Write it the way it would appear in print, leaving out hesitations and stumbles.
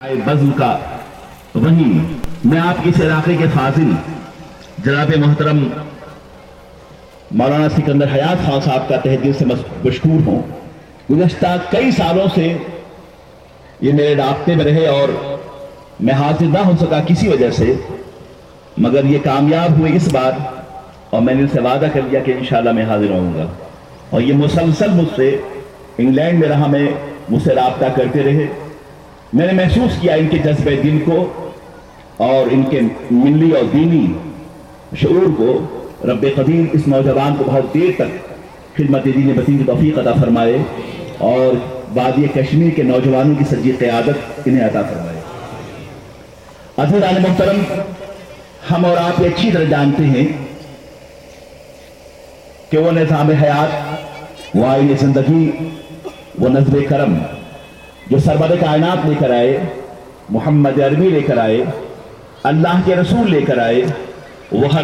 बज़्म का वही मैं आपके इस इलाके के फाजिल जनाब मोहतरम मौलाना सिकंदर हयात खान साहब का तहे दिल से मशकूर हूँ। गुज़श्ता कई सालों से ये मेरे राब्ते में रहे और मैं हाजिर ना हो सका किसी वजह से, मगर ये कामयाब हुए इस बार और मैंने उनसे वादा कर लिया कि इंशाअल्लाह मैं हाजिर रहूँगा। और ये मुसलसल मुझसे इंग्लैंड में रहा मैं मुझसे राब्ता करते रहे। मैंने महसूस किया इनके जज्बे दिल को और इनके मिली और दीनी शऊर को। रब्बे कदीर इस नौजवान को बहुत देर तक खिदमत दीन वतीन की तौफीक अता फरमाए और वादी कश्मीर के नौजवानों की सच्ची क़यादत इन्हें अता फरमाए। अज़ीज़ान मोहतरम, हम और आप ये अच्छी तरह जानते हैं कि वो निज़ाम हयात, वो आईन ज़िंदगी, वो नज़्म करम जो सरवर कायनात लेकर आए, मोहम्मद अरबी लेकर आए, अल्लाह के रसूल लेकर आए, वो हर